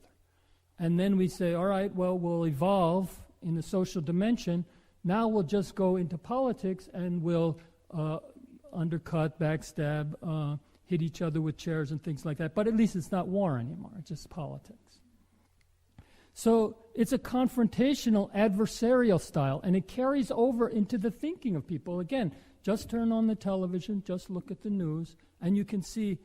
And then we say, all right, well, we'll evolve in the social dimension. Now we'll just go into politics and we'll undercut, backstab, hit each other with chairs and things like that. But at least it's not war anymore. It's just politics. So it's a confrontational, adversarial style, and it carries over into the thinking of people. Again, just turn on the television, just look at the news, and you can see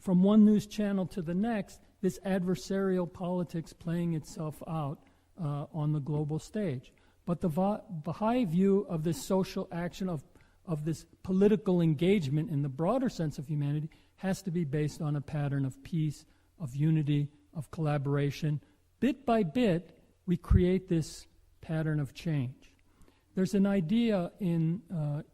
from one news channel to the next, this adversarial politics playing itself out on the global stage. But the Baha'i view of this social action, of this political engagement in the broader sense of humanity, has to be based on a pattern of peace, of unity, of collaboration. Bit by bit, we create this pattern of change. There's an idea in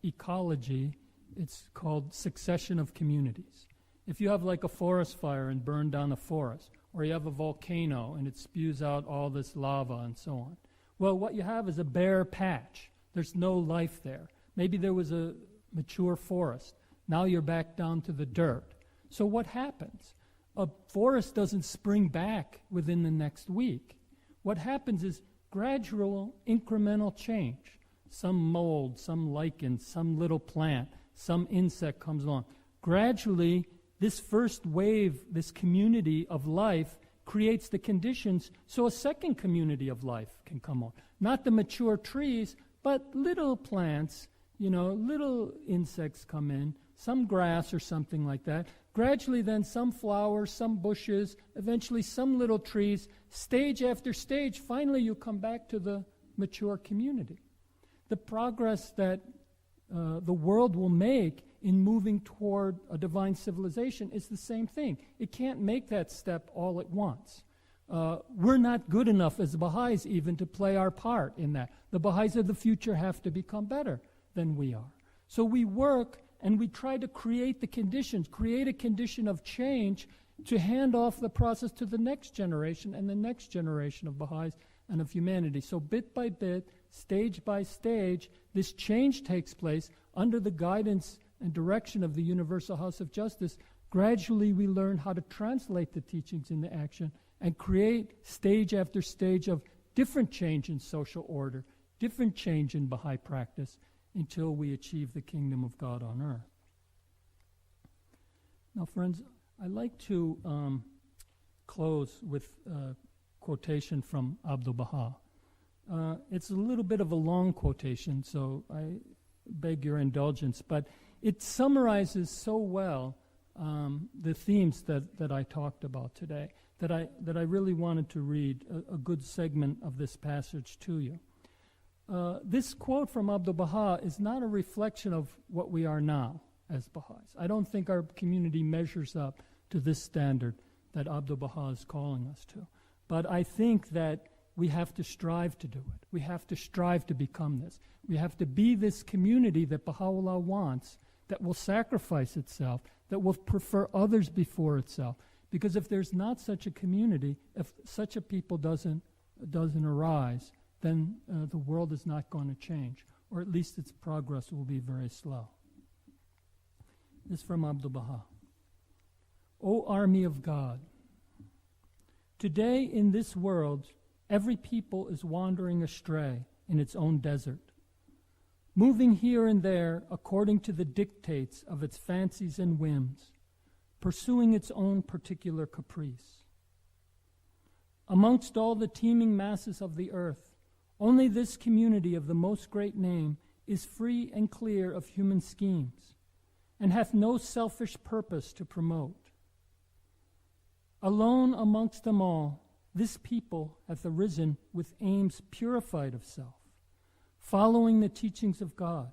ecology, it's called succession of communities. If you have like a forest fire and burn down a forest, or you have a volcano and it spews out all this lava and so on, well, what you have is a bare patch. There's no life there. Maybe there was a mature forest. Now you're back down to the dirt. So what happens? A forest doesn't spring back within the next week. What happens is gradual, incremental change. Some mold, some lichen, some little plant, some insect comes along. Gradually, this first wave, this community of life, creates the conditions so a second community of life can come on. Not the mature trees, but little plants, little insects come in, some grass or something like that. Gradually then some flowers, some bushes, eventually some little trees. Stage after stage, finally you come back to the mature community. The progress that the world will make in moving toward a divine civilization is the same thing. It can't make that step all at once. We're not good enough as Baha'is even to play our part in that. The Baha'is of the future have to become better than we are. So we work and we try to create the conditions, create a condition of change to hand off the process to the next generation and the next generation of Baha'is and of humanity. So bit by bit, stage by stage, this change takes place under the guidance and direction of the Universal House of Justice. Gradually we learn how to translate the teachings into action and create stage after stage of different change in social order, different change in Baha'i practice, until we achieve the kingdom of God on earth. Now, friends, I like to close with a quotation from Abdu'l-Baha. It's a little bit of a long quotation, so I beg your indulgence, but it summarizes so well the themes that I talked about today that I really wanted to read a good segment of this passage to you. This quote from Abdu'l-Baha is not a reflection of what we are now as Baha'is. I don't think our community measures up to this standard that Abdu'l-Baha is calling us to. But I think that we have to strive to do it. We have to strive to become this. We have to be this community that Baha'u'llah wants, that will sacrifice itself, that will prefer others before itself. Because if there's not such a community, if such a people doesn't arise, then the world is not going to change, or at least its progress will be very slow. This is from Abdu'l-Baha. O army of God, today in this world, every people is wandering astray in its own desert, moving here and there according to the dictates of its fancies and whims, pursuing its own particular caprice. Amongst all the teeming masses of the earth, only this community of the most great name is free and clear of human schemes, and hath no selfish purpose to promote. Alone amongst them all, this people hath arisen with aims purified of self, following the teachings of God,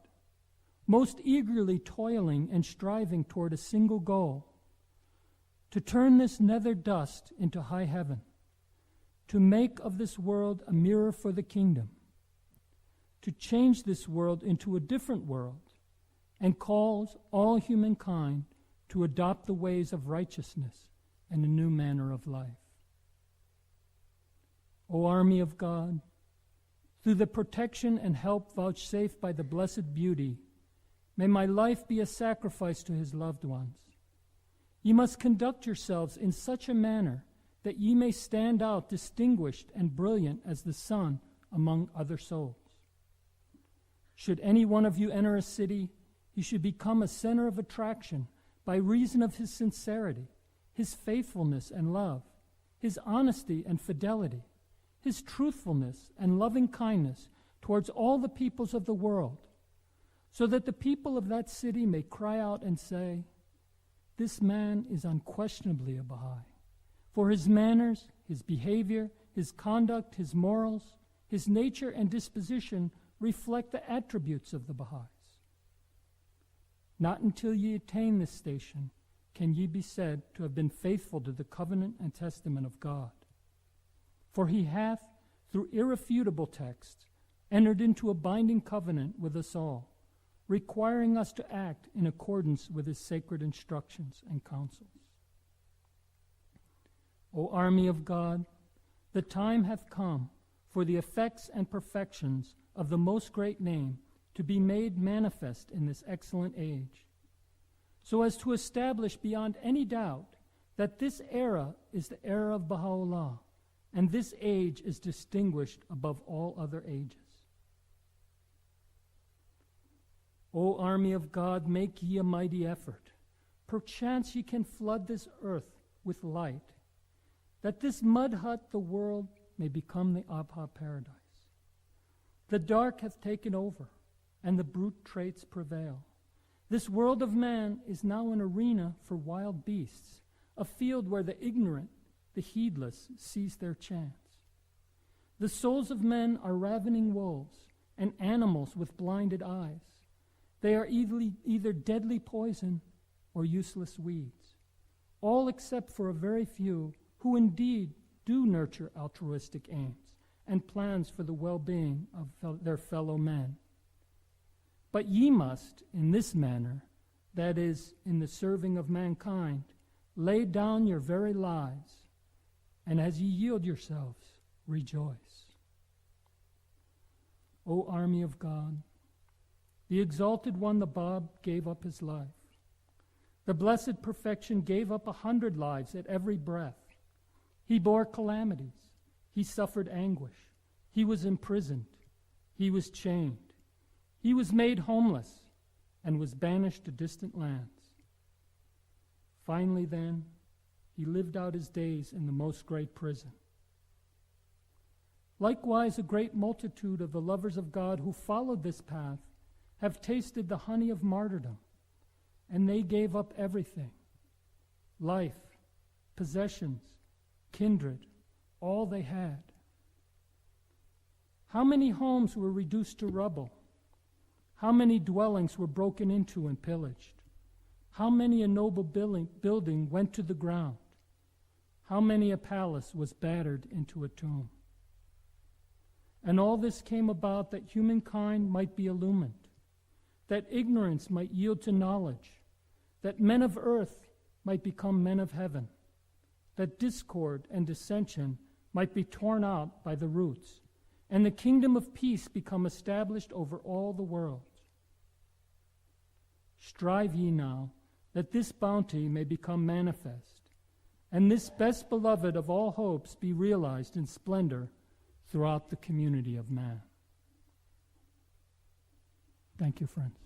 most eagerly toiling and striving toward a single goal, to turn this nether dust into high heaven, to make of this world a mirror for the kingdom, to change this world into a different world, and calls all humankind to adopt the ways of righteousness and a new manner of life. O army of God, through the protection and help vouchsafed by the Blessed Beauty, may my life be a sacrifice to his loved ones. Ye must conduct yourselves in such a manner that ye may stand out distinguished and brilliant as the sun among other souls. Should any one of you enter a city, he should become a center of attraction by reason of his sincerity, his faithfulness and love, his honesty and fidelity, his truthfulness and loving kindness towards all the peoples of the world, so that the people of that city may cry out and say, this man is unquestionably a Baha'i, for his manners, his behavior, his conduct, his morals, his nature and disposition reflect the attributes of the Baha'is. Not until ye attain this station can ye be said to have been faithful to the covenant and testament of God. For he hath, through irrefutable texts, entered into a binding covenant with us all, requiring us to act in accordance with his sacred instructions and counsels. O army of God, the time hath come for the effects and perfections of the most great name to be made manifest in this excellent age, so as to establish beyond any doubt that this era is the era of Baha'u'llah, and this age is distinguished above all other ages. O army of God, make ye a mighty effort. Perchance ye can flood this earth with light, that this mud hut, the world, may become the Abha paradise. The dark hath taken over, and the brute traits prevail. This world of man is now an arena for wild beasts, a field where the ignorant, the heedless, seize their chance. The souls of men are ravening wolves, and animals with blinded eyes. They are either deadly poison or useless weeds, all except for a very few who indeed do nurture altruistic aims and plans for the well-being of their fellow men. But ye must, in this manner, that is, in the serving of mankind, lay down your very lives, and as ye yield yourselves, rejoice. O army of God, the exalted one, the Bab, gave up his life. The blessed perfection gave up 100 lives at every breath. He bore calamities. He suffered anguish. He was imprisoned. He was chained. He was made homeless and was banished to distant lands. Finally, then, he lived out his days in the most great prison. Likewise, a great multitude of the lovers of God who followed this path have tasted the honey of martyrdom, and they gave up everything: life, possessions, kindred, all they had. How many homes were reduced to rubble? How many dwellings were broken into and pillaged? How many a noble building went to the ground? How many a palace was battered into a tomb? And all this came about that humankind might be illumined, that ignorance might yield to knowledge, that men of earth might become men of heaven, that discord and dissension might be torn out by the roots, and the kingdom of peace become established over all the world. Strive ye now that this bounty may become manifest, and this best beloved of all hopes be realized in splendor throughout the community of man. Thank you, friends.